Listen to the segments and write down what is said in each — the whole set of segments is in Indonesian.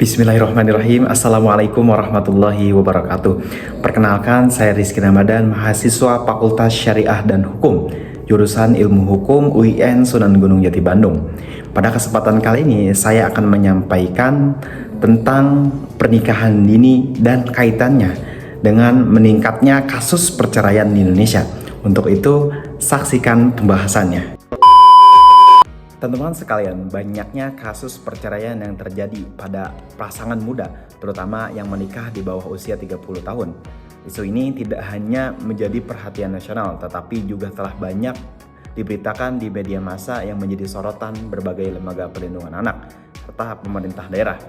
Bismillahirrahmanirrahim. Assalamualaikum warahmatullahi wabarakatuh. Perkenalkan, saya Rizky Ramadan, mahasiswa Fakultas Syariah dan Hukum, jurusan Ilmu Hukum UIN Sunan Gunung Jati Bandung. Pada kesempatan kali ini, saya akan menyampaikan tentang pernikahan dini dan kaitannya dengan meningkatnya kasus perceraian di Indonesia. Untuk itu, saksikan pembahasannya. Teman-teman sekalian, banyaknya kasus perceraian yang terjadi pada pasangan muda, terutama yang menikah di bawah usia 30 tahun. Isu ini tidak hanya menjadi perhatian nasional, tetapi juga telah banyak diberitakan di media massa yang menjadi sorotan berbagai lembaga perlindungan anak, serta pemerintah daerah.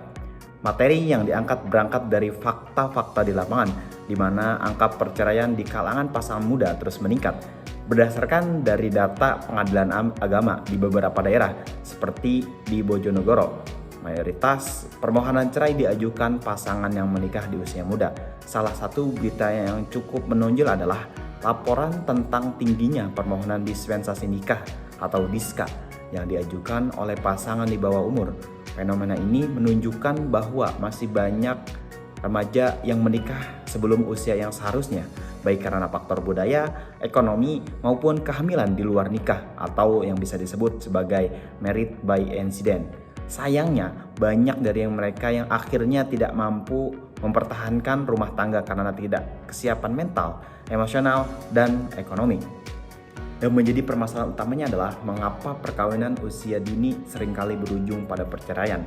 Materi yang diangkat berangkat dari fakta-fakta di lapangan, di mana angka perceraian di kalangan pasangan muda terus meningkat. Berdasarkan dari data pengadilan agama di beberapa daerah, seperti di Bojonegoro, mayoritas permohonan cerai diajukan pasangan yang menikah di usia muda. Salah satu berita yang cukup menonjol adalah laporan tentang tingginya permohonan dispensasi nikah atau DISKA yang diajukan oleh pasangan di bawah umur. Fenomena ini menunjukkan bahwa masih banyak remaja yang menikah sebelum usia yang seharusnya, baik karena faktor budaya, ekonomi, maupun kehamilan di luar nikah atau yang bisa disebut sebagai married by accident. Sayangnya, banyak dari mereka yang akhirnya tidak mampu mempertahankan rumah tangga karena tidak kesiapan mental, emosional, dan ekonomi. Dan menjadi permasalahan utamanya adalah mengapa perkawinan usia dini seringkali berujung pada perceraian.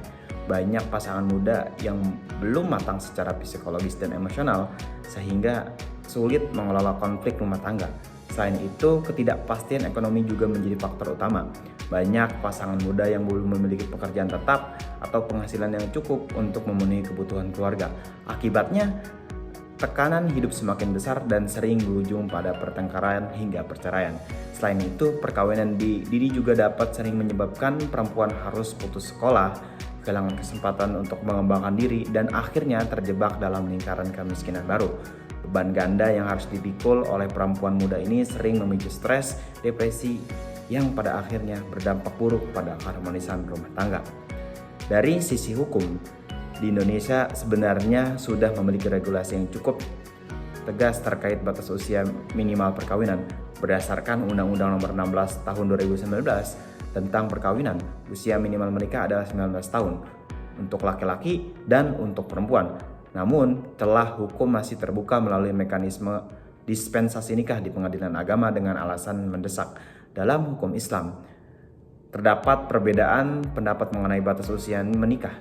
Banyak pasangan muda yang belum matang secara psikologis dan emosional sehingga sulit mengelola konflik rumah tangga. Selain itu, ketidakpastian ekonomi juga menjadi faktor utama. Banyak pasangan muda yang belum memiliki pekerjaan tetap atau penghasilan yang cukup untuk memenuhi kebutuhan keluarga. Akibatnya, tekanan hidup semakin besar dan sering berujung pada pertengkaran hingga perceraian. Selain itu, perkawinan dini juga dapat sering menyebabkan perempuan harus putus sekolah, kehilangan kesempatan untuk mengembangkan diri, dan akhirnya terjebak dalam lingkaran kemiskinan baru. Beban ganda yang harus dipikul oleh perempuan muda ini sering memicu stres, depresi, yang pada akhirnya berdampak buruk pada keharmonisan rumah tangga. Dari sisi hukum, di Indonesia sebenarnya sudah memiliki regulasi yang cukup tegas terkait batas usia minimal perkawinan. Berdasarkan Undang-Undang Nomor 16 Tahun 2019 tentang perkawinan, usia minimal menikah adalah 19 tahun untuk laki-laki dan untuk perempuan. Namun, celah hukum masih terbuka melalui mekanisme dispensasi nikah di pengadilan agama dengan alasan mendesak. Dalam hukum Islam, terdapat perbedaan pendapat mengenai batas usia menikah.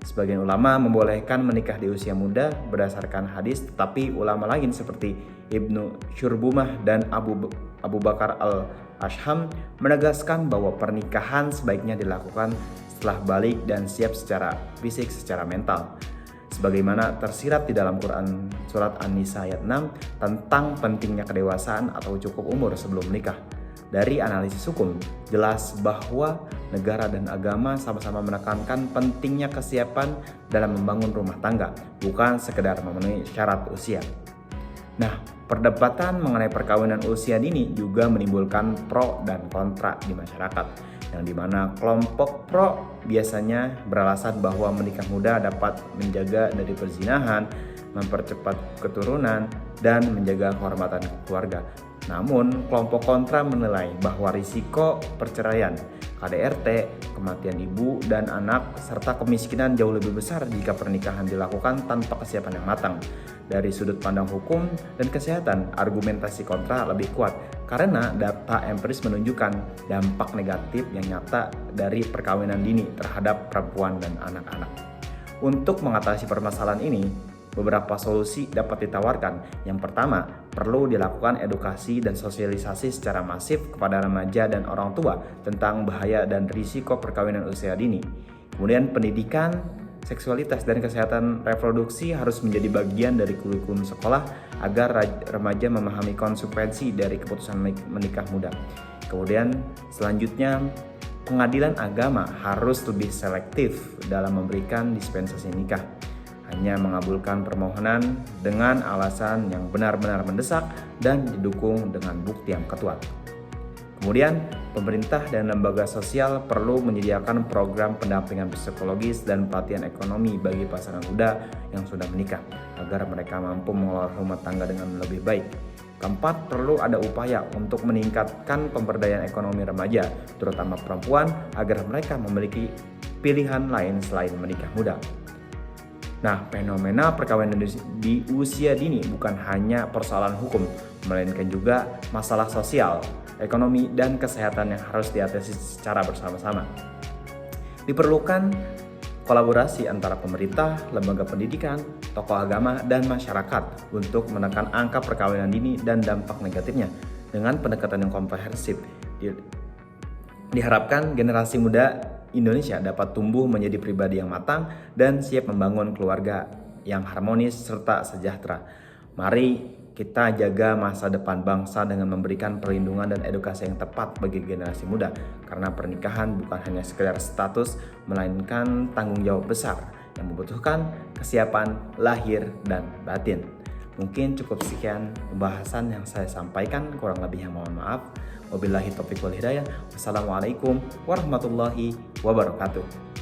Sebagian ulama membolehkan menikah di usia muda berdasarkan hadis, tetapi ulama lain seperti Ibnu Syurbumah dan Abu Bakar al-Ashham menegaskan bahwa pernikahan sebaiknya dilakukan setelah balik dan siap secara fisik, secara mental. Sebagaimana tersirat di dalam Quran Surat An-Nisa ayat 6 tentang pentingnya kedewasaan atau cukup umur sebelum menikah. Dari analisis hukum, jelas bahwa negara dan agama sama-sama menekankan pentingnya kesiapan dalam membangun rumah tangga, bukan sekedar memenuhi syarat usia. Nah, perdebatan mengenai perkawinan usia dini juga menimbulkan pro dan kontra di masyarakat, yang dimana kelompok pro biasanya beralasan bahwa menikah muda dapat menjaga dari perzinahan, mempercepat keturunan, dan menjaga kehormatan keluarga. Namun, kelompok kontra menilai bahwa risiko perceraian, KDRT, kematian ibu dan anak, serta kemiskinan jauh lebih besar jika pernikahan dilakukan tanpa kesiapan yang matang. Dari sudut pandang hukum dan kesehatan, argumentasi kontra lebih kuat karena data empiris menunjukkan dampak negatif yang nyata dari perkawinan dini terhadap perempuan dan anak-anak. Untuk mengatasi permasalahan ini, beberapa solusi dapat ditawarkan. Yang pertama, perlu dilakukan edukasi dan sosialisasi secara masif kepada remaja dan orang tua tentang bahaya dan risiko perkawinan usia dini. Kemudian pendidikan, seksualitas, dan kesehatan reproduksi harus menjadi bagian dari kurikulum sekolah agar remaja memahami konsekuensi dari keputusan menikah muda. Kemudian selanjutnya, pengadilan agama harus lebih selektif dalam memberikan dispensasi nikah. Hanya mengabulkan permohonan dengan alasan yang benar-benar mendesak dan didukung dengan bukti yang kuat. Kemudian, pemerintah dan lembaga sosial perlu menyediakan program pendampingan psikologis dan pelatihan ekonomi bagi pasangan muda yang sudah menikah, agar mereka mampu mengelola rumah tangga dengan lebih baik. Keempat, perlu ada upaya untuk meningkatkan pemberdayaan ekonomi remaja, terutama perempuan, agar mereka memiliki pilihan lain selain menikah muda. Nah, fenomena perkawinan di usia dini bukan hanya persoalan hukum, melainkan juga masalah sosial, ekonomi, dan kesehatan yang harus diatasi secara bersama-sama. Diperlukan kolaborasi antara pemerintah, lembaga pendidikan, tokoh agama, dan masyarakat untuk menekan angka perkawinan dini dan dampak negatifnya. Dengan pendekatan yang komprehensif, diharapkan generasi muda Indonesia dapat tumbuh menjadi pribadi yang matang dan siap membangun keluarga yang harmonis serta sejahtera. Mari kita jaga masa depan bangsa dengan memberikan perlindungan dan edukasi yang tepat bagi generasi muda, karena pernikahan bukan hanya sekedar status, melainkan tanggung jawab besar yang membutuhkan kesiapan lahir dan batin. Mungkin cukup sekian pembahasan yang saya sampaikan, kurang lebihnya mohon maaf. Wabillahi taufiq wal hidayah. Wassalamualaikum warahmatullahi wabarakatuh.